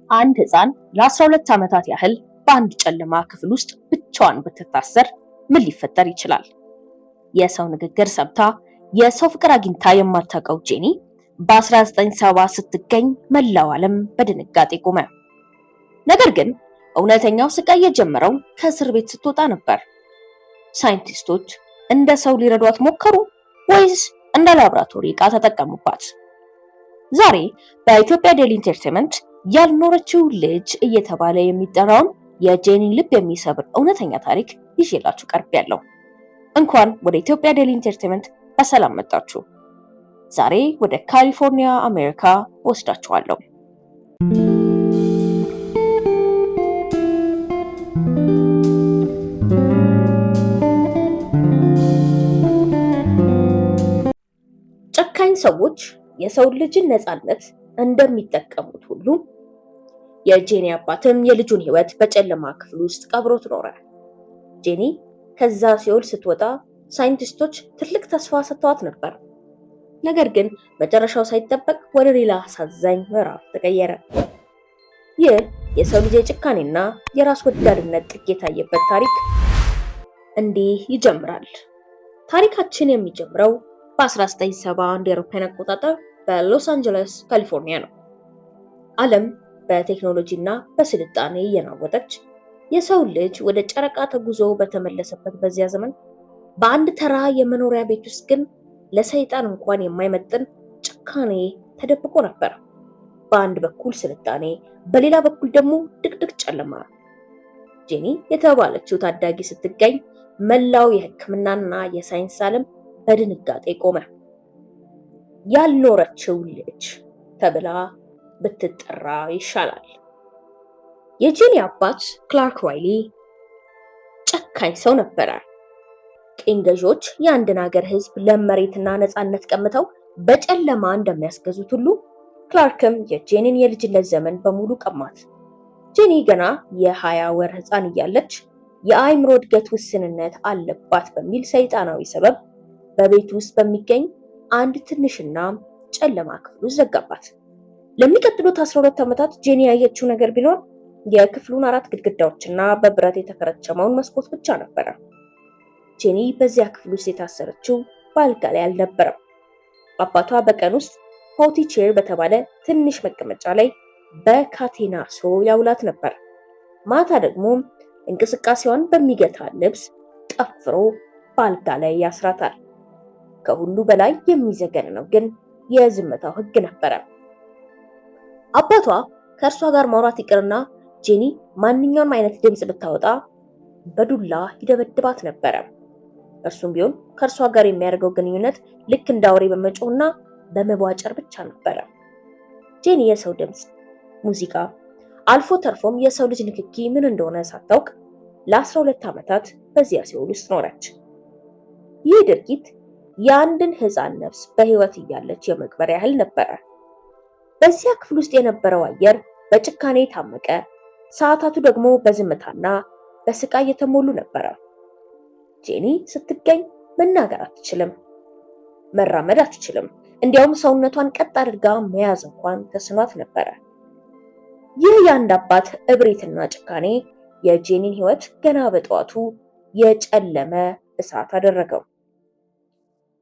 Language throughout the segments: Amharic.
አንድ ህፃን ለ12 ዓመታት ያህል በአንድ ጨለማ ክፍል ውስጥ ብቻዋን ብትታሰር ምን ሊፈጠር ይችላል? የሰው ንግግር ሰምታ የሰው ፍቅር አግኝታ የማታውቀው ጄኒ በ1970 ስትገኝ መላው ዓለም በድንጋጤ ቆመ። ነገር ግን እውነተኛው ስቃይ የጀመረው ከእስር ቤት ስትወጣ ነበር። ሳይንቲስቶች እንደ ሰው ሊረዷት ሞከሩ ወይስ እንደ ላብራቶሪ ዕቃ ተጠቀሙባት? ዛሬ በኢትዮጵያ ዴይሊ ኢንተርቴይንመንት ያልኖረችው ልጅ እየተባለ የሚጠራውን የጄኒን ልብ የሚሰብር እውነተኛ ታሪክ ይዤላችሁ ቀርቤያለሁ። እንኳን ወደ ኢትዮጵያ ዴይሊ ኢንተርቴይንመንት በሰላም መጣችሁ። ዛሬ ወደ ካሊፎርኒያ አሜሪካ ወስዳችኋለሁ። ጨካኝ ሰዎች የሰው ልጅን ነፃነት እንደሚጠቀሙት ሁሉ የጄኒ አባትም የልጁን ሕይወት በጨለማ ክፍል ውስጥ ቀብሮት ኖረ። ጄኒ ከዛ ሲኦል ስትወጣ ሳይንቲስቶች ትልቅ ተስፋ ሰጥተዋት ነበር። ነገር ግን መጨረሻው ሳይጠበቅ ወደ ሌላ አሳዛኝ ምዕራፍ ተቀየረ። ይህ የሰው ልጅ የጭካኔና የራስ ወዳድነት ጥግ የታየበት ታሪክ እንዲህ ይጀምራል። ታሪካችን የሚጀምረው በ1970 እንደ አውሮፓውያን አቆጣጠር በሎስ አንጀለስ ካሊፎርኒያ ነው። ዓለም በቴክኖሎጂና በስልጣኔ እየናወጠች የሰው ልጅ ወደ ጨረቃ ተጉዞ በተመለሰበት በዚያ ዘመን በአንድ ተራ የመኖሪያ ቤት ውስጥ ግን ለሰይጣን እንኳን የማይመጥን ጭካኔ ተደብቆ ነበር። በአንድ በኩል ስልጣኔ፣ በሌላ በኩል ደግሞ ድቅድቅ ጨለማ። ጄኒ የተባለችው ታዳጊ ስትገኝ መላው የሕክምናና የሳይንስ ዓለም በድንጋጤ ቆመ። ያልኖረችው ልጅ ተብላ ብትጠራ ይሻላል። የጄኒ አባት ክላርክ ዋይሊ ጨካኝ ሰው ነበረ። ቅኝ ገዢዎች የአንድን ሀገር ሕዝብ ለመሬትና ነፃነት ቀምተው በጨለማ እንደሚያስገዙት ሁሉ ክላርክም የጄኒን የልጅነት ዘመን በሙሉ ቀማት። ጄኒ ገና የ20 ወር ሕፃን እያለች የአእምሮ እድገት ውስንነት አለባት በሚል ሰይጣናዊ ሰበብ በቤት ውስጥ በሚገኝ አንድ ትንሽና ጨለማ ክፍል ውስጥ ዘጋባት። ለሚቀጥሉት 12 ዓመታት ጄኒ ያየችው ነገር ቢኖር የክፍሉን 4 ግድግዳዎችና በብረት የተከረቸመውን መስኮት ብቻ ነበረ። ጄኒ በዚያ ክፍል ውስጥ የታሰረችው በአልጋ ላይ አልነበረም። አባቷ በቀን ውስጥ ሆቲ ቼር በተባለ ትንሽ መቀመጫ ላይ በካቴና አስሮ ያውላት ነበር። ማታ ደግሞ እንቅስቃሴዋን በሚገታ ልብስ ጠፍሮ በአልጋ ላይ ያስራታል። ከሁሉ በላይ የሚዘገንነው ግን የዝምታው ሕግ ነበረ። አባቷ ከእርሷ ጋር ማውራት ይቅርና ጄኒ ማንኛውንም አይነት ድምፅ ብታወጣ በዱላ ይደበድባት ነበረ። እርሱም ቢሆን ከእርሷ ጋር የሚያደርገው ግንኙነት ልክ እንደ አውሬ በመጮህና በመቧጨር ብቻ ነበረ። ጄኒ የሰው ድምፅ፣ ሙዚቃ፣ አልፎ ተርፎም የሰው ልጅ ንክኪ ምን እንደሆነ ሳታውቅ ለ12 ዓመታት በዚያ ሲኦል ውስጥ ኖረች። ይህ ድርጊት የአንድን ሕፃን ነፍስ በሕይወት እያለች የመቅበር ያህል ነበረ። በዚያ ክፍል ውስጥ የነበረው አየር በጭካኔ ታመቀ፣ ሰዓታቱ ደግሞ በዝምታና በስቃይ የተሞሉ ነበረ። ጄኒ ስትገኝ መናገር አትችልም፣ መራመድ አትችልም። እንዲያውም ሰውነቷን ቀጥ አድርጋ መያዝ እንኳን ተስኗት ነበረ። ይህ የአንድ አባት እብሪትና ጭካኔ የጄኒን ሕይወት ገና በጠዋቱ የጨለመ እሳት አደረገው።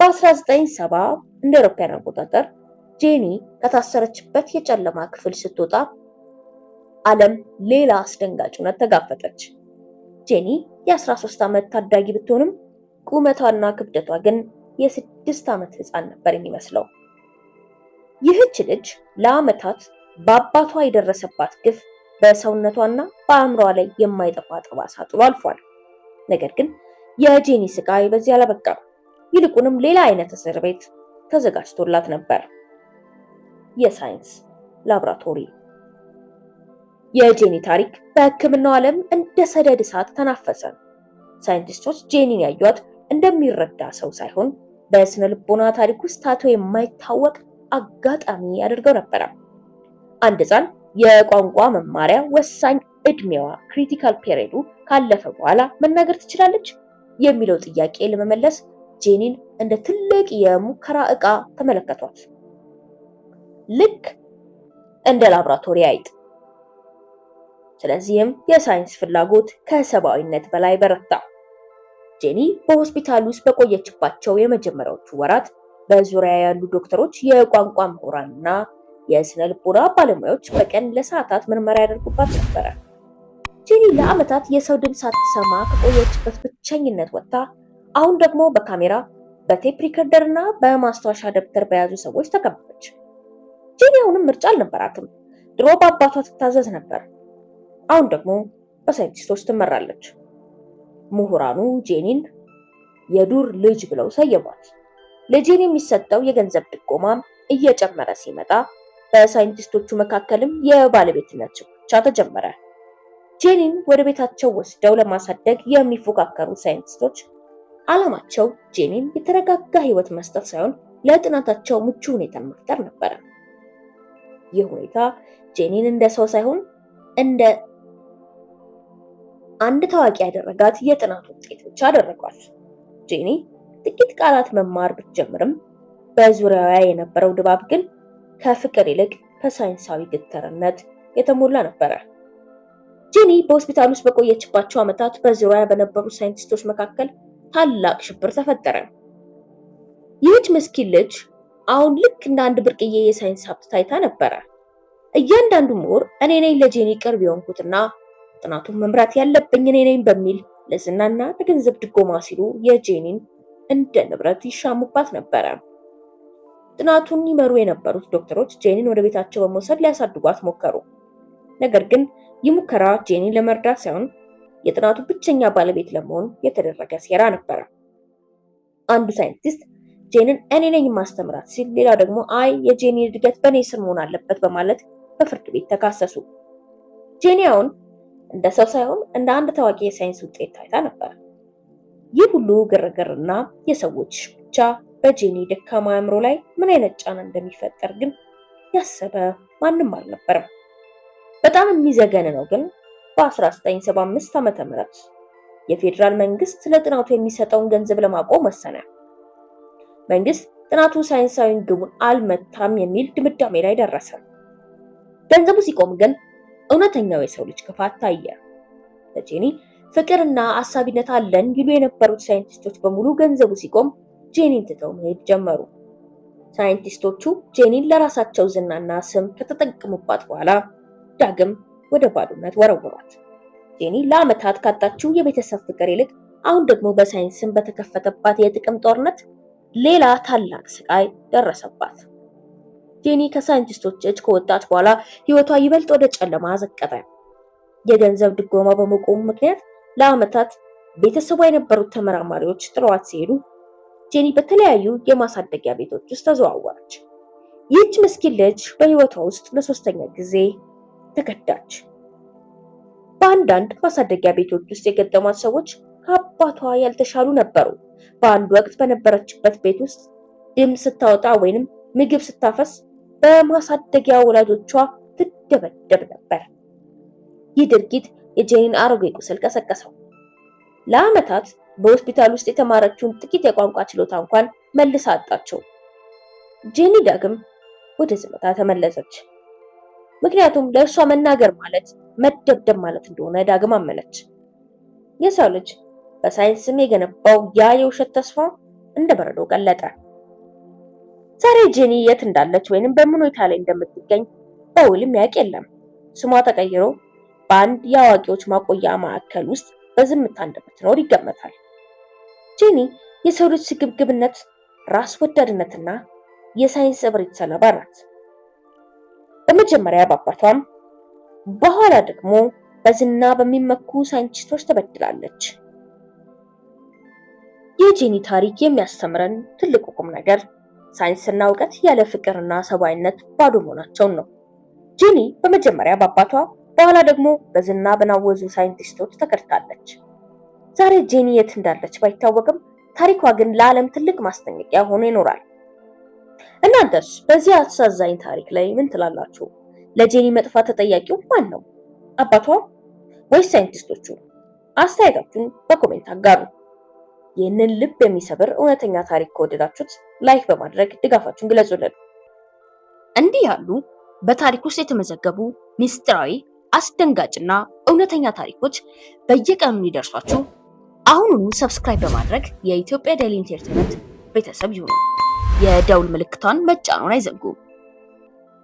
በ1970 እንደ አውሮፓውያን አቆጣጠር ጄኒ ከታሰረችበት የጨለማ ክፍል ስትወጣ ዓለም ሌላ አስደንጋጭ እውነት ተጋፈጠች። ጄኒ የ13 ዓመት ታዳጊ ብትሆንም ቁመቷና ክብደቷ ግን የ6 ዓመት ሕፃን ነበር የሚመስለው። ይህች ልጅ ለዓመታት በአባቷ የደረሰባት ግፍ በሰውነቷና በአእምሯ ላይ የማይጠፋ ጠባሳ ጥሎ አልፏል። ነገር ግን የጄኒ ስቃይ በዚህ አላበቃም። ይልቁንም ሌላ አይነት እስር ቤት ተዘጋጅቶላት ነበር። የሳይንስ ላብራቶሪ። የጄኒ ታሪክ በሕክምናው ዓለም እንደ ሰደድ እሳት ተናፈሰ። ሳይንቲስቶች ጄኒን ያዩት እንደሚረዳ ሰው ሳይሆን በስነ ልቦና ታሪክ ውስጥ ታይቶ የማይታወቅ አጋጣሚ አድርገው ነበር። አንድ ሕፃን የቋንቋ መማሪያ ወሳኝ እድሜዋ ክሪቲካል ፔሪዱ ካለፈ በኋላ መናገር ትችላለች የሚለው ጥያቄ ለመመለስ ጄኒን እንደ ትልቅ የሙከራ ዕቃ ተመለከቷት። ልክ እንደ ላብራቶሪ አይጥ ስለዚህም የሳይንስ ፍላጎት ከሰብአዊነት በላይ በረታ። ጄኒ በሆስፒታል ውስጥ በቆየችባቸው የመጀመሪያዎቹ ወራት በዙሪያ ያሉ ዶክተሮች፣ የቋንቋ ምሁራንና የስነ ልቦና ባለሙያዎች በቀን ለሰዓታት ምርመራ ያደርጉባት ነበረ። ጄኒ ለዓመታት የሰው ድምፅ ሳትሰማ ከቆየችበት ብቸኝነት ወጥታ አሁን ደግሞ በካሜራ በቴፕ ሪከርደር እና በማስታወሻ ደብተር በያዙ ሰዎች ተከበበች። ጄኒ አሁንም ምርጫ አልነበራትም። ድሮ በአባቷ ትታዘዝ ነበር፣ አሁን ደግሞ በሳይንቲስቶች ትመራለች። ምሁራኑ ጄኒን የዱር ልጅ ብለው ሰየሟት። ለጄኒ የሚሰጠው የገንዘብ ድጎማም እየጨመረ ሲመጣ በሳይንቲስቶቹ መካከልም የባለቤትነት ሽኩቻ ተጀመረ። ጄኒን ወደ ቤታቸው ወስደው ለማሳደግ የሚፎካከሩ ሳይንቲስቶች ዓላማቸው ጄኒን የተረጋጋ ሕይወት መስጠት ሳይሆን ለጥናታቸው ምቹ ሁኔታን መፍጠር ነበረ። ይህ ሁኔታ ጄኒን እንደ ሰው ሳይሆን እንደ አንድ ታዋቂ ያደረጋት የጥናት ውጤት ብቻ አደረጓት። ጄኒ ጥቂት ቃላት መማር ብትጀምርም በዙሪያዋ የነበረው ድባብ ግን ከፍቅር ይልቅ በሳይንሳዊ ግትርነት የተሞላ ነበረ። ጄኒ በሆስፒታል ውስጥ በቆየችባቸው ዓመታት በዙሪያ በነበሩ ሳይንቲስቶች መካከል ታላቅ ሽብር ተፈጠረ። ይህች ምስኪን ልጅ አሁን ልክ እንደ አንድ ብርቅዬ የሳይንስ ሀብት ታይታ ነበረ። እያንዳንዱ ምሁር እኔ ነኝ ለጄኒ ቅርብ የሆንኩትና ጥናቱን መምራት ያለብኝ እኔ ነኝ በሚል ለዝናና ለገንዘብ ድጎማ ሲሉ የጄኒን እንደ ንብረት ይሻሙባት ነበረ። ጥናቱን ይመሩ የነበሩት ዶክተሮች ጄኒን ወደ ቤታቸው በመውሰድ ሊያሳድጓት ሞከሩ። ነገር ግን ይህ ሙከራ ጄኒን ለመርዳት ሳይሆን የጥናቱ ብቸኛ ባለቤት ለመሆን የተደረገ ሴራ ነበረ። አንዱ ሳይንቲስት ጄኒን እኔ ነኝ ማስተምራት ሲል፣ ሌላው ደግሞ አይ የጄኒ እድገት በእኔ ስር መሆን አለበት በማለት በፍርድ ቤት ተካሰሱ። ጄኒ አሁን እንደ ሰው ሳይሆን እንደ አንድ ታዋቂ የሳይንስ ውጤት ታይታ ነበር። ይህ ሁሉ ግርግርና የሰዎች ብቻ በጄኒ ደካማ አእምሮ ላይ ምን አይነት ጫና እንደሚፈጠር ግን ያሰበ ማንም አልነበረም። በጣም የሚዘገንነው ግን በ1975 ዓመተ ምህረት የፌዴራል መንግስት ለጥናቱ የሚሰጠውን ገንዘብ ለማቆም ወሰነ። መንግስት ጥናቱ ሳይንሳዊ ግቡን አልመታም የሚል ድምዳሜ ላይ ደረሰ። ገንዘቡ ሲቆም ግን እውነተኛው የሰው ልጅ ክፋት ታየ። ለጄኒ ፍቅርና አሳቢነት አለን ይሉ የነበሩት ሳይንቲስቶች በሙሉ ገንዘቡ ሲቆም ጄኒን ትተው መሄድ ጀመሩ። ሳይንቲስቶቹ ጄኒን ለራሳቸው ዝናና ስም ከተጠቀሙባት በኋላ ዳግም ወደ ባዶነት ወረወሯት። ጄኒ ለዓመታት ካጣችው የቤተሰብ ፍቅር ይልቅ አሁን ደግሞ በሳይንስ ስም በተከፈተባት የጥቅም ጦርነት ሌላ ታላቅ ስቃይ ደረሰባት። ጄኒ ከሳይንቲስቶች እጅ ከወጣች በኋላ ህይወቷ ይበልጥ ወደ ጨለማ ዘቀጠ። የገንዘብ ድጎማ በመቆሙ ምክንያት ለዓመታት ቤተሰቧ የነበሩት ተመራማሪዎች ጥለዋት ሲሄዱ ጄኒ በተለያዩ የማሳደጊያ ቤቶች ውስጥ ተዘዋወረች። ይህች ምስኪን ልጅ በህይወቷ ውስጥ ለሶስተኛ ጊዜ ተከዳች። በአንዳንድ ማሳደጊያ ቤቶች ውስጥ የገጠሟት ሰዎች ከአባቷ ያልተሻሉ ነበሩ። በአንድ ወቅት በነበረችበት ቤት ውስጥ ድምፅ ስታወጣ ወይንም ምግብ ስታፈስ በማሳደጊያ ወላጆቿ ትደበደብ ነበር። ይህ ድርጊት የጄኒን አሮጌ ቁስል ቀሰቀሰው። ለዓመታት በሆስፒታል ውስጥ የተማረችውን ጥቂት የቋንቋ ችሎታ እንኳን መልሳ አጣቸው። ጄኒ ዳግም ወደ ዝምታ ተመለሰች። ምክንያቱም ለእርሷ መናገር ማለት መደብደብ ማለት እንደሆነ ዳግም አመነች። የሰው ልጅ በሳይንስ ስም የገነባው ያ የውሸት ተስፋ እንደ በረዶ ቀለጠ። ዛሬ ጄኒ የት እንዳለች ወይንም በምን ሁኔታ ላይ እንደምትገኝ በውልም ያውቅ የለም። ስሟ ተቀይሮ በአንድ የአዋቂዎች ማቆያ ማዕከል ውስጥ በዝምታ እንደምትኖር ይገመታል። ጄኒ የሰው ልጅ ስግብግብነት፣ ራስ ወዳድነትና የሳይንስ እብሪት ሰለባ ናት። በመጀመሪያ በአባቷም በኋላ ደግሞ በዝና በሚመኩ ሳይንቲስቶች ተበድላለች። የጄኒ ታሪክ የሚያስተምረን ትልቁ ቁም ነገር ሳይንስና እውቀት ያለ ፍቅርና ሰብአዊነት ባዶ መሆናቸውን ነው። ጄኒ በመጀመሪያ በአባቷ በኋላ ደግሞ በዝና በናወዙ ሳይንቲስቶች ተከድታለች። ዛሬ ጄኒ የት እንዳለች ባይታወቅም ታሪኳ ግን ለዓለም ትልቅ ማስጠንቀቂያ ሆኖ ይኖራል። እናንተስ በዚህ አሳዛኝ ታሪክ ላይ ምን ትላላችሁ? ለጄኒ መጥፋት ተጠያቂው ማን ነው? አባቷ ወይስ ሳይንቲስቶቹ? አስተያየታችሁን በኮሜንት አጋሩ። ይህንን ልብ የሚሰብር እውነተኛ ታሪክ ከወደዳችሁት ላይክ በማድረግ ድጋፋችሁን ግለጹልን። እንዲህ ያሉ በታሪክ ውስጥ የተመዘገቡ ሚስጥራዊ አስደንጋጭና እውነተኛ ታሪኮች በየቀኑ እንዲደርሷችሁ አሁኑኑ ሰብስክራይብ በማድረግ የኢትዮጵያ ዴይሊ ኢንተርቴይንመንት ቤተሰብ ይሁኑ። የደውል ምልክቷን መጫኑን አይዘንጉ።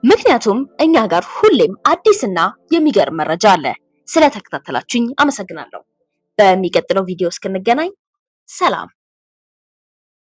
ምክንያቱም እኛ ጋር ሁሌም አዲስና የሚገርም መረጃ አለ። ስለተከታተላችሁኝ አመሰግናለሁ። በሚቀጥለው ቪዲዮ እስክንገናኝ ሰላም።